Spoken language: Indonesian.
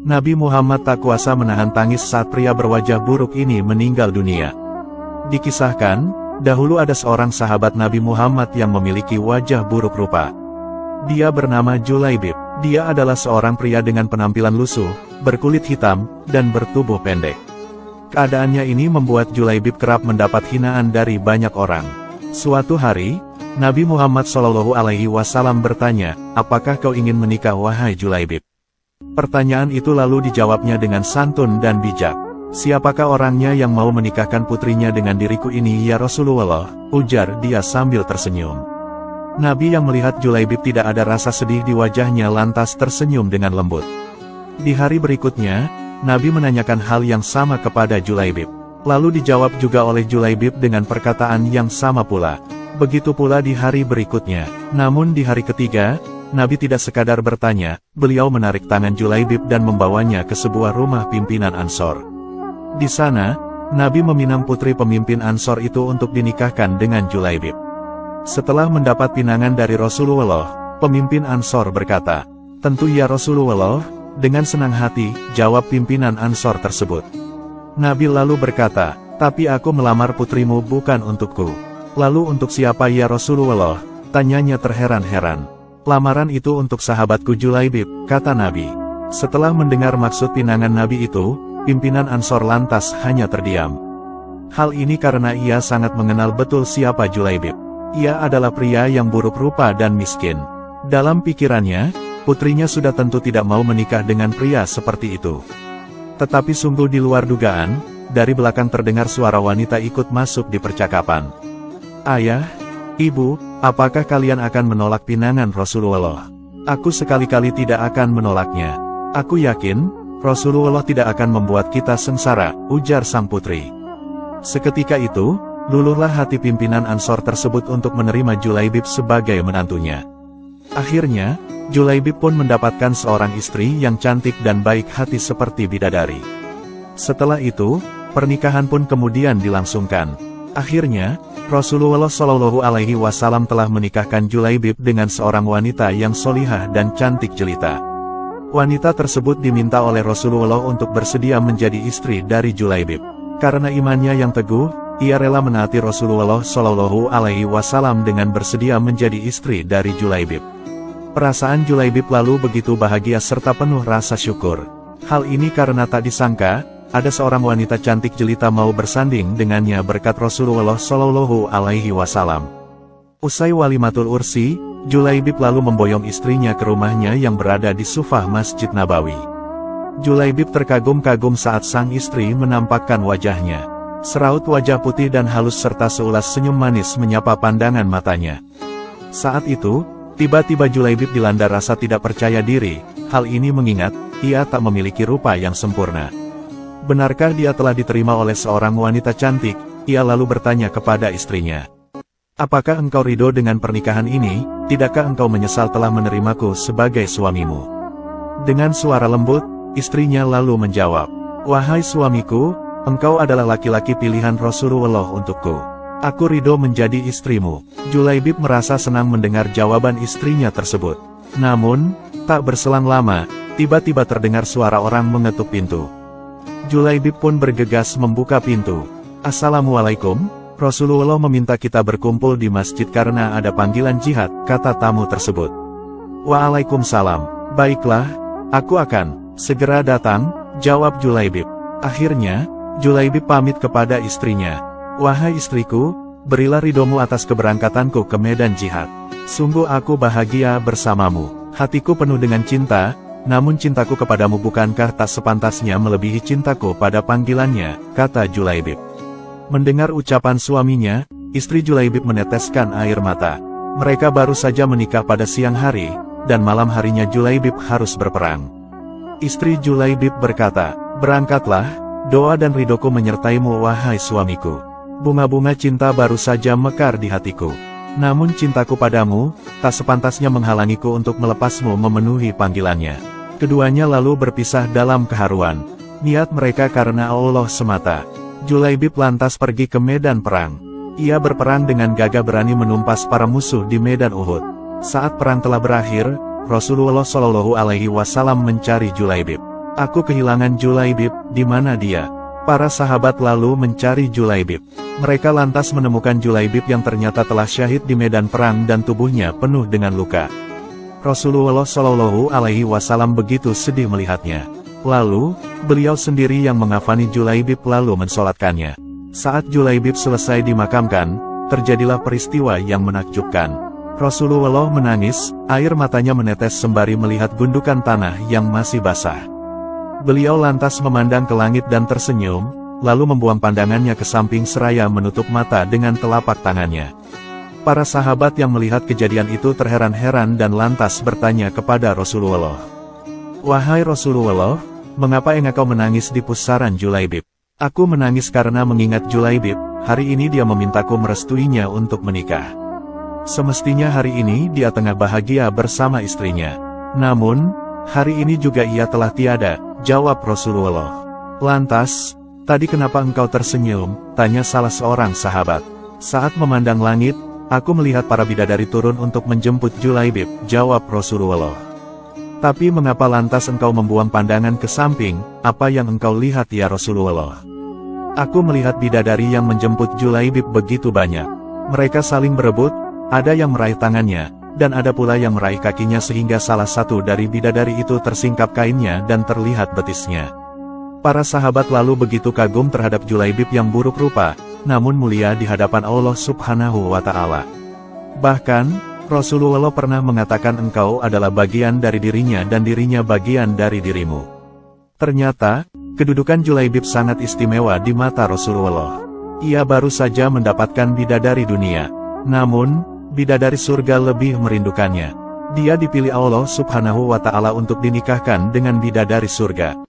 Nabi Muhammad tak kuasa menahan tangis saat pria berwajah buruk ini meninggal dunia. Dikisahkan, dahulu ada seorang sahabat Nabi Muhammad yang memiliki wajah buruk rupa. Dia bernama Julaibib. Dia adalah seorang pria dengan penampilan lusuh, berkulit hitam, dan bertubuh pendek. Keadaannya ini membuat Julaibib kerap mendapat hinaan dari banyak orang. Suatu hari, Nabi Muhammad SAW bertanya, "Apakah kau ingin menikah wahai Julaibib?" Pertanyaan itu lalu dijawabnya dengan santun dan bijak. "Siapakah orangnya yang mau menikahkan putrinya dengan diriku ini ya Rasulullah?" ujar dia sambil tersenyum. Nabi yang melihat Julaibib tidak ada rasa sedih di wajahnya lantas tersenyum dengan lembut. Di hari berikutnya, Nabi menanyakan hal yang sama kepada Julaibib. Lalu dijawab juga oleh Julaibib dengan perkataan yang sama pula. Begitu pula di hari berikutnya. Namun di hari ketiga, Nabi tidak sekadar bertanya, beliau menarik tangan Julaibib dan membawanya ke sebuah rumah pimpinan Ansor. Di sana, Nabi meminang putri pemimpin Ansor itu untuk dinikahkan dengan Julaibib. Setelah mendapat pinangan dari Rasulullah, pemimpin Ansor berkata, "Tentu ya Rasulullah," dengan senang hati, jawab pimpinan Ansor tersebut. Nabi lalu berkata, "Tapi aku melamar putrimu bukan untukku." "Lalu untuk siapa ya Rasulullah?" tanyanya terheran-heran. "Lamaran itu untuk sahabatku Julaibib," kata Nabi. Setelah mendengar maksud pinangan Nabi itu, pimpinan Ansor lantas hanya terdiam. Hal ini karena ia sangat mengenal betul siapa Julaibib. Ia adalah pria yang buruk rupa dan miskin. Dalam pikirannya, putrinya sudah tentu tidak mau menikah dengan pria seperti itu. Tetapi sungguh di luar dugaan, dari belakang terdengar suara wanita ikut masuk di percakapan. "Ayah, Ibu, apakah kalian akan menolak pinangan Rasulullah?" "Aku sekali-kali tidak akan menolaknya. Aku yakin, Rasulullah tidak akan membuat kita sengsara," ujar sang putri. Seketika itu, luluhlah hati pimpinan Ansor tersebut untuk menerima Julaibib sebagai menantunya. Akhirnya, Julaibib pun mendapatkan seorang istri yang cantik dan baik hati seperti bidadari. Setelah itu, pernikahan pun kemudian dilangsungkan. Akhirnya, Rasulullah SAW telah menikahkan Julaibib dengan seorang wanita yang solihah dan cantik jelita. Wanita tersebut diminta oleh Rasulullah untuk bersedia menjadi istri dari Julaibib. Karena imannya yang teguh, ia rela menaati Rasulullah SAW dengan bersedia menjadi istri dari Julaibib. Perasaan Julaibib lalu begitu bahagia serta penuh rasa syukur. Hal ini karena tak disangka, ada seorang wanita cantik jelita mau bersanding dengannya berkat Rasulullah SAW. Usai walimatul ursi, Julaibib lalu memboyong istrinya ke rumahnya yang berada di sufah Masjid Nabawi. Julaibib terkagum-kagum saat sang istri menampakkan wajahnya. Seraut wajah putih dan halus serta seulas senyum manis menyapa pandangan matanya. Saat itu, tiba-tiba Julaibib dilanda rasa tidak percaya diri. Hal ini mengingat, ia tak memiliki rupa yang sempurna. Benarkah dia telah diterima oleh seorang wanita cantik? Ia lalu bertanya kepada istrinya. "Apakah engkau ridho dengan pernikahan ini? Tidakkah engkau menyesal telah menerimaku sebagai suamimu?" Dengan suara lembut, istrinya lalu menjawab, "Wahai suamiku, engkau adalah laki-laki pilihan Rasulullah untukku. Aku ridho menjadi istrimu." Julaibib merasa senang mendengar jawaban istrinya tersebut. Namun, tak berselang lama, tiba-tiba terdengar suara orang mengetuk pintu. Julaibib pun bergegas membuka pintu. "Assalamualaikum, Rasulullah meminta kita berkumpul di masjid karena ada panggilan jihad," kata tamu tersebut. "Waalaikumsalam. Baiklah, aku akan segera datang," jawab Julaibib. Akhirnya, Julaibib pamit kepada istrinya. "Wahai istriku, berilah ridhomu atas keberangkatanku ke medan jihad. Sungguh aku bahagia bersamamu. Hatiku penuh dengan cinta, namun cintaku kepadamu bukankah tak sepantasnya melebihi cintaku pada panggilannya," kata Julaibib. Mendengar ucapan suaminya, istri Julaibib meneteskan air mata. Mereka baru saja menikah pada siang hari, dan malam harinya Julaibib harus berperang. Istri Julaibib berkata, "Berangkatlah, doa dan ridhoku menyertaimu wahai suamiku. Bunga-bunga cinta baru saja mekar di hatiku. Namun cintaku padamu, tak sepantasnya menghalangiku untuk melepasmu memenuhi panggilannya." Keduanya lalu berpisah dalam keharuan. Niat mereka karena Allah semata. Julaibib lantas pergi ke medan perang. Ia berperang dengan gagah berani menumpas para musuh di medan Uhud. Saat perang telah berakhir, Rasulullah SAW mencari Julaibib. Aku kehilangan Julaibib, di mana dia? Para sahabat lalu mencari Julaibib. Mereka lantas menemukan Julaibib yang ternyata telah syahid di medan perang dan tubuhnya penuh dengan luka. Rasulullah Shallallahu Alaihi Wasallam begitu sedih melihatnya. Lalu, beliau sendiri yang mengafani Julaibib lalu mensolatkannya. Saat Julaibib selesai dimakamkan, terjadilah peristiwa yang menakjubkan. Rasulullah menangis, air matanya menetes sembari melihat gundukan tanah yang masih basah. Beliau lantas memandang ke langit dan tersenyum, lalu membuang pandangannya ke samping seraya menutup mata dengan telapak tangannya. Para sahabat yang melihat kejadian itu terheran-heran dan lantas bertanya kepada Rasulullah. Wahai Rasulullah, mengapa engkau menangis di pusaran Julaibib? Aku menangis karena mengingat Julaibib, hari ini dia memintaku merestuinya untuk menikah. Semestinya hari ini dia tengah bahagia bersama istrinya. Namun, hari ini juga ia telah tiada, jawab Rasulullah. Lantas, tadi kenapa engkau tersenyum? Tanya salah seorang sahabat. Saat memandang langit, aku melihat para bidadari turun untuk menjemput Julaibib, jawab Rasulullah. Tapi mengapa lantas engkau membuang pandangan ke samping, apa yang engkau lihat ya Rasulullah? Aku melihat bidadari yang menjemput Julaibib begitu banyak. Mereka saling berebut, ada yang meraih tangannya, dan ada pula yang meraih kakinya sehingga salah satu dari bidadari itu tersingkap kainnya dan terlihat betisnya. Para sahabat lalu begitu kagum terhadap Julaibib yang buruk rupa, namun mulia di hadapan Allah Subhanahu wa Ta'ala. Bahkan, Rasulullah pernah mengatakan engkau adalah bagian dari dirinya dan dirinya bagian dari dirimu. Ternyata, kedudukan Julaibib sangat istimewa di mata Rasulullah. Ia baru saja mendapatkan bidadari dunia, namun, bidadari surga lebih merindukannya. Dia dipilih Allah Subhanahu wa Ta'ala untuk dinikahkan dengan bidadari surga.